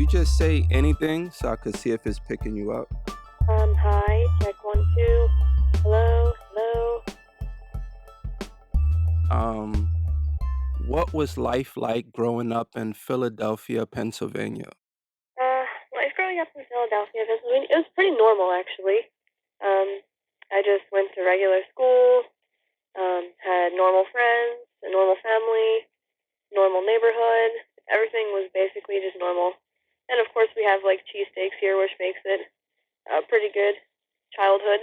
just say anything so I could see if it's picking you up? Hi, check 1, 2. Hello, hello. Um, what was life like growing up in Philadelphia, Pennsylvania? Life growing up in Philadelphia, Pennsylvania, it was pretty normal actually. I just went to regular school, had normal friends, a normal family, normal neighborhood. Everything was basically just normal. And of course, we have like cheesesteaks here, which makes it a pretty good childhood.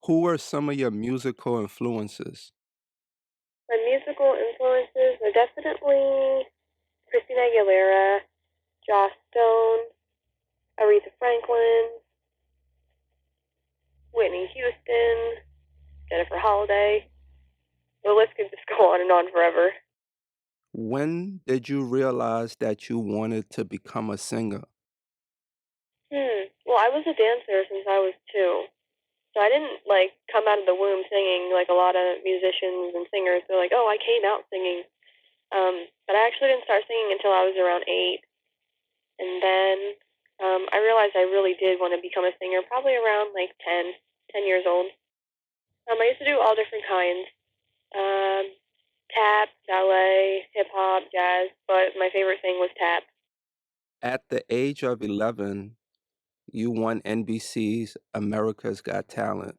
Who were some of your musical influences? My musical influences are definitely Christina Aguilera, Joss Stone, Aretha Franklin, Whitney Houston, Jennifer Holliday. The list could just go on and on forever. When did you realize that you wanted to become a singer? Well, I was a dancer since I was 2. So I didn't like come out of the womb singing like a lot of musicians and singers. They're like, oh, I came out singing. But I actually didn't start singing until I was around 8. And then I realized I really did want to become a singer probably around like 10 years old. I used to do all different kinds. Um, Tap, ballet, hip hop, jazz, but my favorite thing was tap. At the age of 11, you won NBC's America's Got Talent.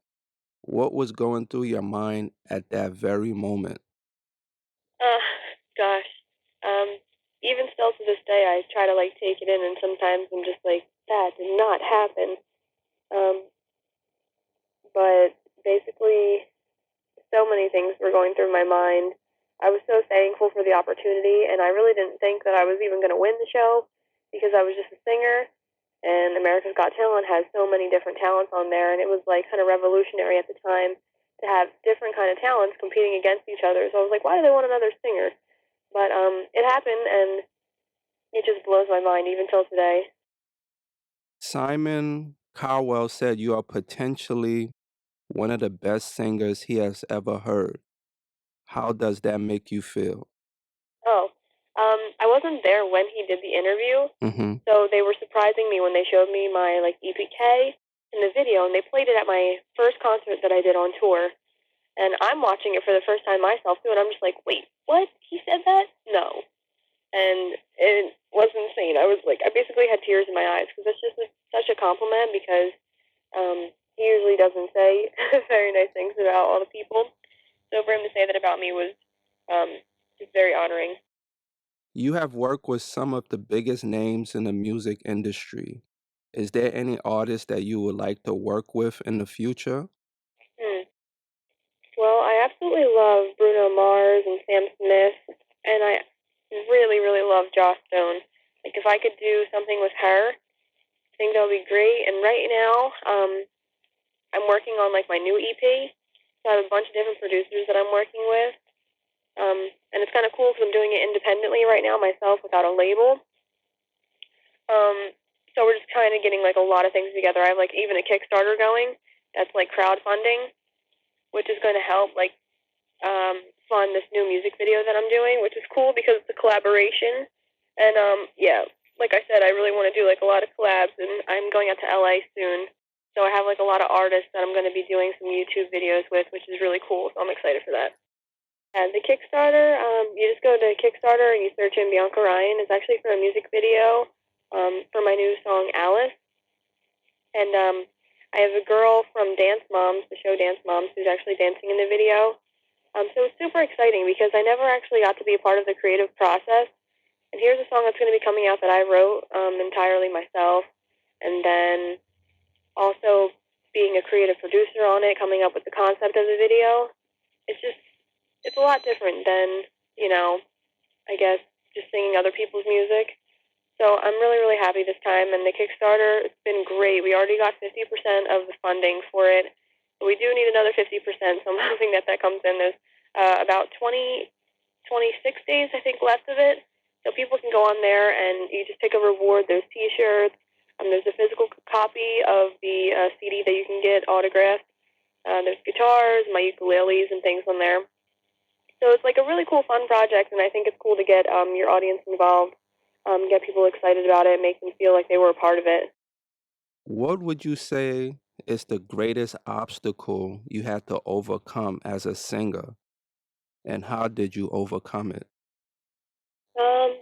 What was going through your mind at that very moment? Uh, Gosh. Um, Even still to this day, I try to like take it in, and sometimes I'm just like, that did not happen. Um, but basically, so many things were going through my mind. I was so thankful for the opportunity, and I really didn't think that I was even going to win the show because I was just a singer. And America's Got Talent has so many different talents on there, and it was like kind of revolutionary at the time to have different kind of talents competing against each other. So I was like, why do they want another singer? But it happened, and it just blows my mind even till today. Simon Cowell said you are potentially one of the best singers he has ever heard. How does that make you feel? Oh, I wasn't there when he did the interview, Mm-hmm. so they were surprising me when they showed me my like EPK in the video, and they played it at my first concert that I did on tour. And I'm watching it for the first time myself too, and I'm just like, wait, what? He said that? No. And it was insane. I was like, I basically had tears in my eyes because it's just such a compliment because he usually doesn't say very nice things about all the people. So for him to say that about me was just very honoring. You have worked with some of the biggest names in the music industry. Is there any artist that you would like to work with in the future? Hmm. Well, I absolutely love Bruno Mars and Sam Smith, and I really, really love Joss Stone. Like if I could do something with her, I think that would be great. And right now, I'm working on like my new EP. So I have a bunch of different producers that I'm working with. And it's kind of cool because I'm doing it independently right now myself without a label. So we're just kind of getting like a lot of things together. I have like even a Kickstarter going that's like crowdfunding, which is going to help like fund this new music video that I'm doing, which is cool because it's a collaboration. And yeah, like I said, I really want to do like a lot of collabs, and I'm going out to LA soon. So I have like a lot of artists that I'm going to be doing some YouTube videos with, which is really cool. So I'm excited for that. And the Kickstarter, you just go to Kickstarter and you search in Bianca Ryan. It's actually for a music video for my new song Alice. And I have a girl from Dance Moms, the show Dance Moms, who's actually dancing in the video. So it's super exciting because I never actually got to be a part of the creative process. And here's a song that's going to be coming out that I wrote entirely myself. And then also being a creative producer on it, coming up with the concept of the video. It's a lot different than, I guess, just singing other people's music. So I'm really, really happy this time. And the Kickstarter, it's been great. We already got 50% of the funding for it. But we do need another 50%, so I'm hoping that that comes in. There's about 26 days, I think, left of it. So people can go on there and you just pick a reward. There's T-shirts. There's a physical copy of the CD that you can get autographed. There's guitars, my ukuleles, and things on there. So it's like a really cool, fun project, and I think it's cool to get your audience involved. get people excited about it, make them feel like they were a part of it. What would you say is the greatest obstacle you had to overcome as a singer, and how did you overcome it? Um,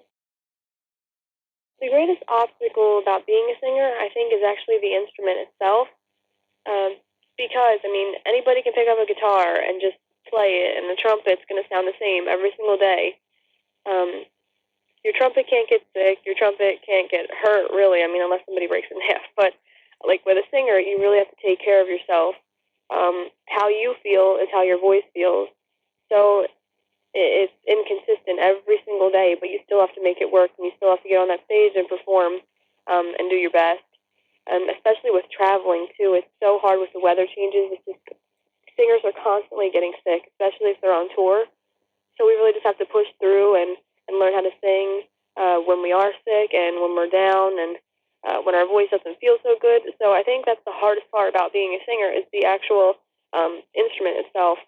the greatest obstacle about being a singer, I think, is actually the instrument itself. Um, because, I mean, anybody can pick up a guitar and just play it, and the trumpet's going to sound the same every single day. Um, your trumpet can't get sick. Your trumpet can't get hurt, really. I mean, unless somebody breaks it in half. But, like, with a singer, you really have to take care of yourself. How you feel is how your voice feels. So it's inconsistent every single day, but you still have to make it work, and you still have to get on that stage and perform and do your best. Especially with traveling too, it's so hard with the weather changes. It's just singers are constantly getting sick, especially if they're on tour. So we really just have to push through and learn how to sing when we are sick and when we're down and when our voice doesn't feel so good. So I think that's the hardest part about being a singer is the actual instrument itself.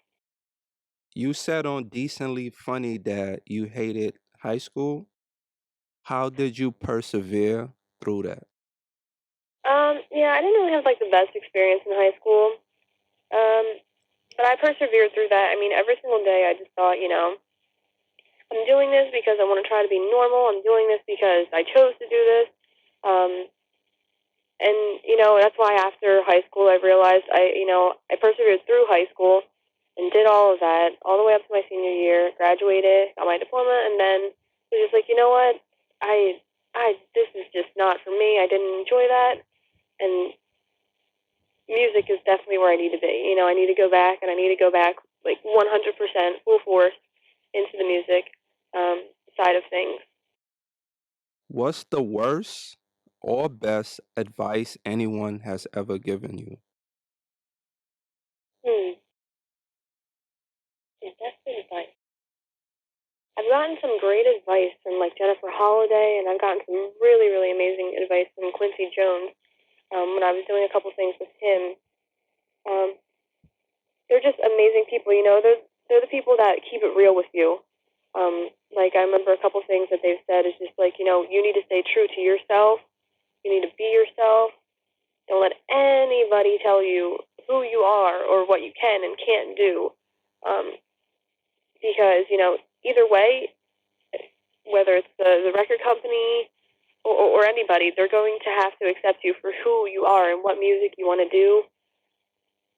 You said on Decently Funny that you hated high school. How did you persevere through that? Yeah, I didn't really have like the best experience in high school, um, but I persevered through that. I mean, every single day I just thought, I'm doing this because I want to try to be normal. I'm doing this because I chose to do this. Um, and that's why after high school I realized I persevered through high school and did all of that all the way up to my senior year, graduated, got my diploma, and then was just like, you know what? I this is just not for me. I didn't enjoy that, and music is definitely where I need to be. I need to go back, and I need to go back like 100% full force into the music side of things. What's the worst or best advice anyone has ever given you? Hmm. Yeah, that's good advice. I've gotten some great advice from like Jennifer Holliday, and I've gotten some really, really amazing advice from Quincy Jones when I was doing a couple things with him. Um, they're just amazing people. They're the people that keep it real with you. Like I remember a couple things that they've said is just like you need to stay true to yourself. You need to be yourself. Don't let anybody tell you who you are or what you can and can't do. Um, because either way, whether it's the record company or anybody, they're going to have to accept you for who you are and what music you want to do.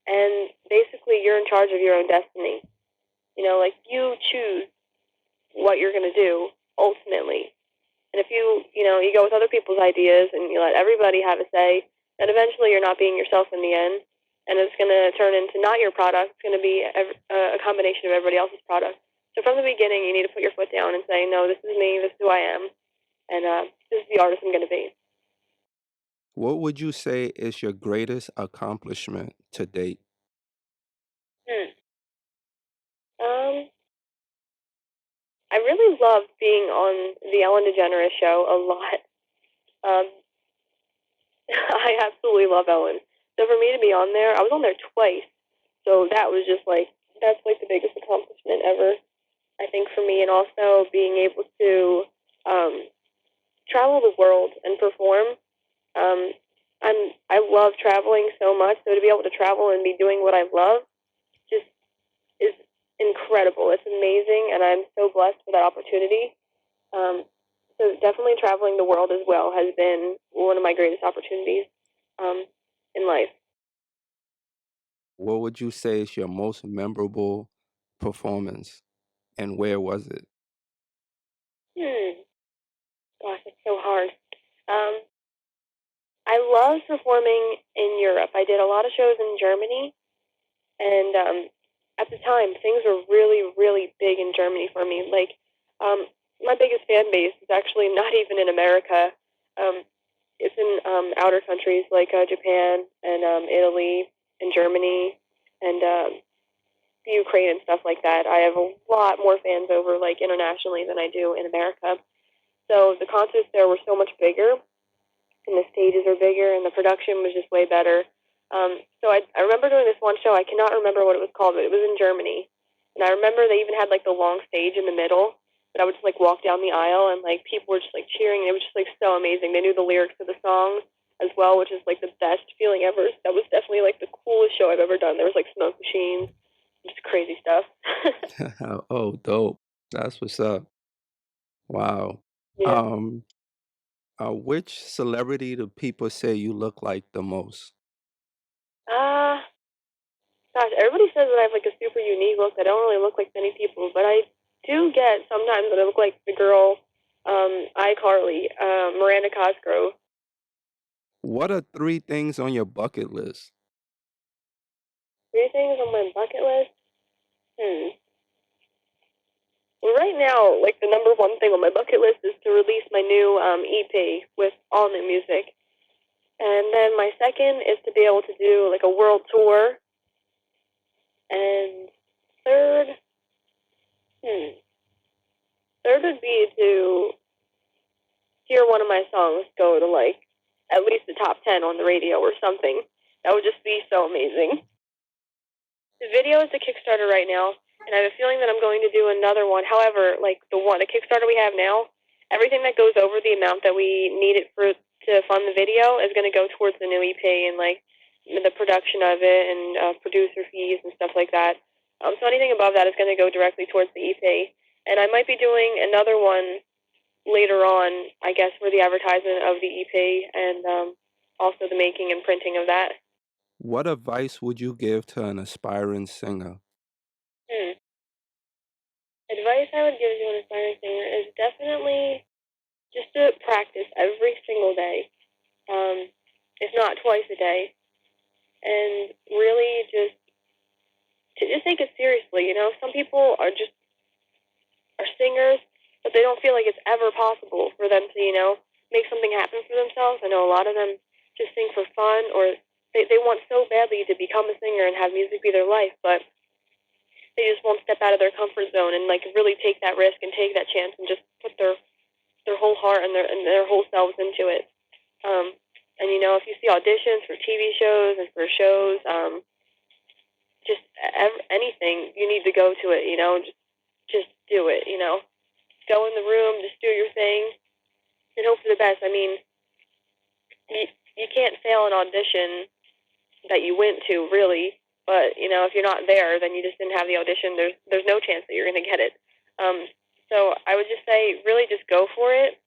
And basically, you're in charge of your own destiny. Like you choose what you're going to do ultimately. And if you go with other people's ideas and you let everybody have a say, then eventually you're not being yourself in the end. And it's going to turn into not your product. It's going to be a combination of everybody else's product. So from the beginning, you need to put your foot down and say, no, this is me. This is who I am. And this is the artist I'm going to be. What would you say is your greatest accomplishment to date? Hmm. Um, I really loved being on the Ellen DeGeneres show a lot. Um, I absolutely love Ellen. So for me to be on there, I was on there twice. So that was just like that's like the biggest accomplishment ever, I think, for me, and also being able to um, travel the world and perform. Um, I love traveling so much, so to be able to travel and be doing what I love just is incredible. It's amazing, and I'm so blessed for that opportunity. Um, so definitely traveling the world as well has been one of my greatest opportunities um, in life. What would you say is your most memorable performance, and where was it? Hmm. Gosh, it's so hard. Um, I love performing in Europe. I did a lot of shows in Germany, and at the time, things were really, really big in Germany for me. Like, my biggest fan base is actually not even in America. Um, it's in outer countries like Japan and Italy and Germany and Ukraine and stuff like that. I have a lot more fans over like internationally than I do in America. So the concerts there were so much bigger, and the stages are bigger, and the production was just way better. So I remember doing this one show. I cannot remember what it was called, but it was in Germany. And I remember they even had like the long stage in the middle. But I would just like walk down the aisle and like people were just like cheering, and it was just like so amazing. They knew the lyrics to the song as well, which is like the best feeling ever. So that was definitely like the coolest show I've ever done. There was like smoke machines, just crazy stuff. Oh, dope. That's what's up. Wow. Yeah. Um, which celebrity do people say you look like the most? Uh Gosh, everybody says that I have like a super unique look. I don't really look like many people, but I do get sometimes that I look like the girl, iCarly, Miranda Cosgrove. What are 3 things on your bucket list? Three things on my bucket list. Hmm. Well, right now, like the number one thing on my bucket list is to release my new EP with all new music, and then my second is to be able to do like a world tour, and third, hmm, third would be to hear one of my songs go to like at least the top 10 on the radio or something. That would just be so amazing. The video is the Kickstarter right now, and I have a feeling that I'm going to do another one. However, like the Kickstarter we have now, everything that goes over the amount that we need it for to fund the video is going to go towards the new EP and like the production of it and producer fees and stuff like that. So anything above that is going to go directly towards the EP. And I might be doing another one later on, I guess, for the advertisement of the EP and also the making and printing of that. What advice would you give to an aspiring singer? Hmm. Advice I would give to an aspiring singer is definitely just to practice every single day, if not twice a day, and really just to just take it seriously. You know, some people are singers, but they don't feel like it's ever possible for them to, make something happen for themselves. I know a lot of them just sing for fun, or they want so badly to become a singer and have music be their life, but they just won't step out of their comfort zone and like really take that risk and take that chance and just put their whole heart and their whole selves into it. Um, and if you see auditions for TV shows and for shows, just anything, you need to go to it. Just do it. Go in the room, just do your thing, and hope for the best. I mean, you can't fail an audition that you went to, really. But if you're not there, then you just didn't have the audition. There's no chance that you're going to get it. So I would just say, really, just go for it,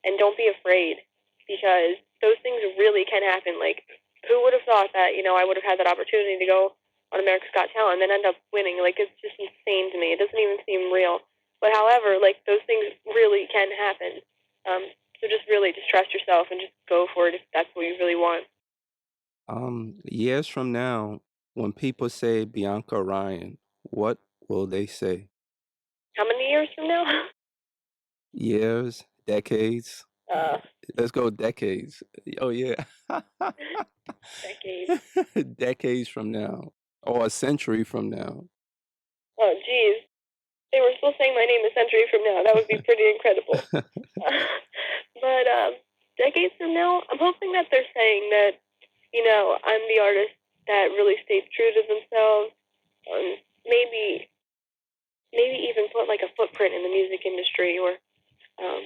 and don't be afraid, because those things really can happen. Like, who would have thought that I would have had that opportunity to go on America's Got Talent and then end up winning? Like, it's just insane to me. It doesn't even seem real. But however, like, those things really can happen. So just really just trust yourself and just go for it if that's what you really want. Years from now, when people say Bianca Ryan, what will they say? How many years from now? Years, decades? uh, Let's go decades. Oh yeah. Decades. Decades from now, or a century from now. Oh, geez. They were still saying my name a century from now. That would be pretty incredible. But decades from now, I'm hoping that they're saying that, I'm the artist that really stayed true to themselves. Maybe, maybe even put like a footprint in the music industry or um,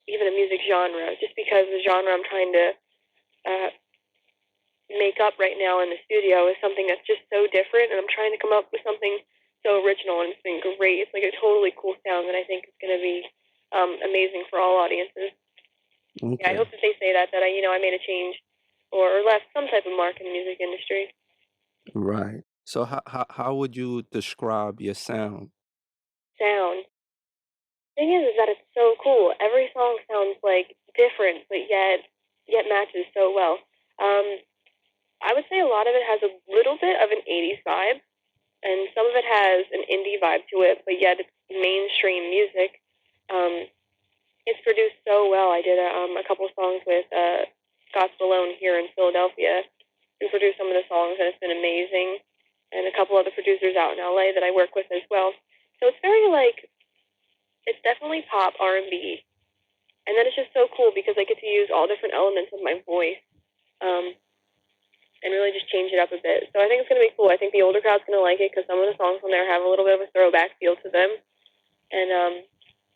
even a music genre, just because the genre I'm trying to uh, make up right now in the studio is something that's just so different, and I'm trying to come up with something so original, and it's been great. It's like a totally cool sound, and I think it's going to be amazing for all audiences. Yeah, I Okay. hope that they say that I made a change or left some type of mark in the music industry. Right. So how would you describe your sound? Sound. Thing is that it's so cool. Every song sounds like different, but yet matches so well. Um, I would say a lot of it has a little bit of an '80s vibe, and some of it has an indie vibe to it, but yet it's mainstream music. Um, it's produced so well. I did a couple songs with Scott Stallone here in Philadelphia and produced some of the songs, and it's been amazing. And a couple other producers out in LA that I work with as well. So it's very like it's definitely pop R&B, and then it's just so cool because I get to use all different elements of my voice. Um, and really just change it up a bit. So I think it's going to be cool. I think the older crowd's going to like it because some of the songs on there have a little bit of a throwback feel to them. And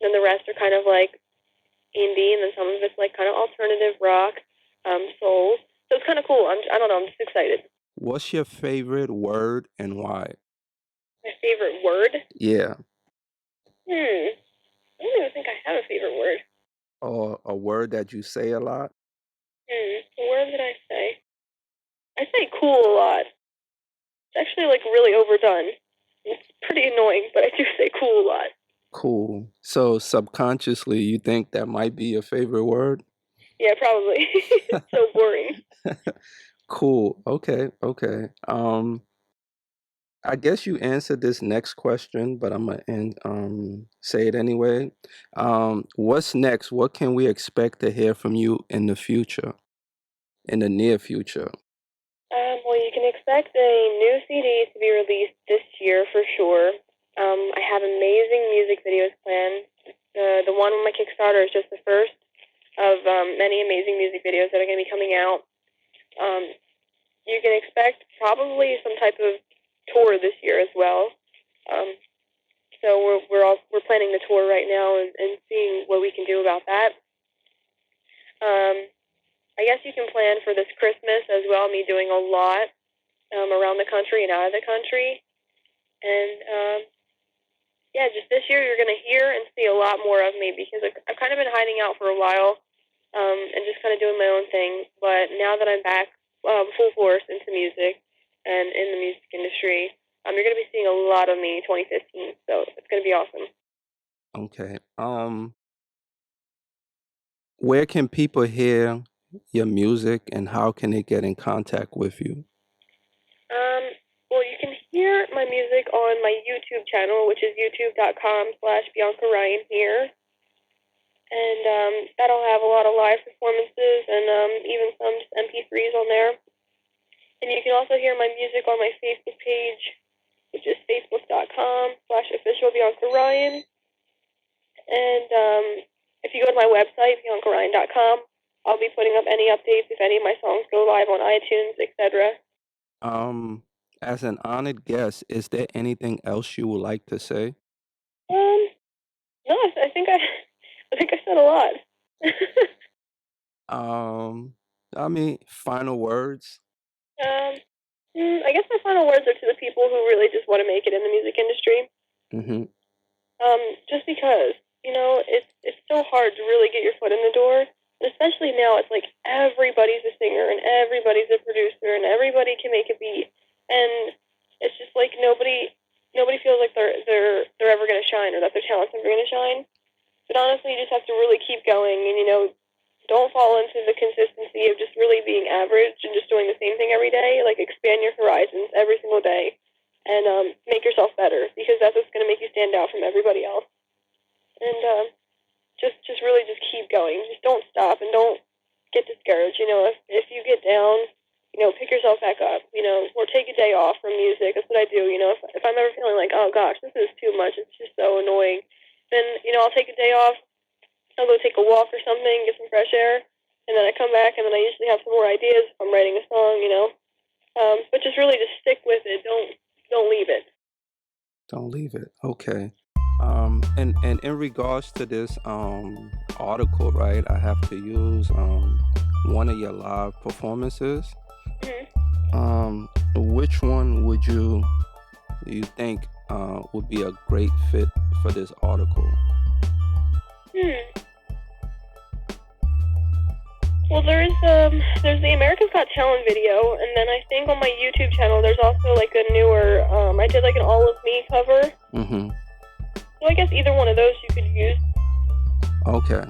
Then the rest are kind of like indie, and then some of it's like kind of alternative rock, soul. So it's kind of cool. I don't know. I'm just excited. What's your favorite word and why? My favorite word? Yeah, I don't even think I have a favorite word. or a word that you say a lot? What word did I say? I say cool a lot. It's actually like really overdone. It's pretty annoying, but I do say cool a lot. Cool. So subconsciously, you think that might be your favorite word? Yeah, probably. It's so boring. Cool. Okay. Okay. I guess you answered this next question, but I'm gonna say it anyway. What's next? What can we expect to hear from you in the future, in the near future? Well, you can expect a new CD to be released this year for sure. I have amazing music videos planned. The one on my Kickstarter is just the first of many amazing music videos that are going to be coming out. You can expect probably some type of tour this year as well. Um, so we're planning the tour right now and seeing what we can do about that. I guess you can plan for this Christmas as well. Me doing a lot around the country and out of the country, and yeah, just this year you're gonna hear and see a lot more of me because I've kind of been hiding out for a while and just kind of doing my own thing. But now that I'm back full force into music and in the music industry, you're gonna be seeing a lot of me in 2015. So it's gonna be awesome. Okay. Where can people hear your music and how can they get in contact with you? Um, well, you can hear my music on my YouTube channel, which is youtube.com/Bianca Ryan here. And that'll have a lot of live performances and even some just MP3s on there. And you can also hear my music on my Facebook page, which is facebook.com/official Bianca Ryan. And if you go to my website, biancaryan.com, I'll be putting up any updates if any of my songs go live on iTunes, etc. Um, as an honored guest, is there anything else you would like to say? Um, no, I think I think I said a lot. Um, I mean, final words. um, I guess my final words are to the people who really just want to make it in the music industry. Mm-hmm. Just because, it's so hard to really get your foot in the door. And especially now, it's like everybody's a singer and everybody's a producer and everybody can make a beat. And it's just like nobody feels like they're ever gonna shine or that their talent's ever gonna shine. But honestly, you just have to really keep going and don't fall into the consistency of just really being average and just doing the same thing every day. Like expand your horizons every single day and make yourself better because that's what's gonna make you stand out from everybody else. And just really just keep going. Just don't stop and don't get discouraged. If you get down, pick yourself back up. Or take a day off from music. That's what I do. If I'm ever feeling like, oh gosh, this is too much, it's just so annoying, then I'll take a day off. I'll go take a walk or something, get some fresh air, and then I come back and then I usually have some more ideas if I'm writing a song. But just really just stick with it. Don't leave it. Don't leave it. Okay. And in regards to this article, right? I have to use one of your live performances. Which one would you think would be a great fit for this article? Well, there's the America's Got Talent video, and then I think on my YouTube channel there's also like a newer I did like an All of Me cover. Mm-hmm. So I guess either one of those you could use. Okay.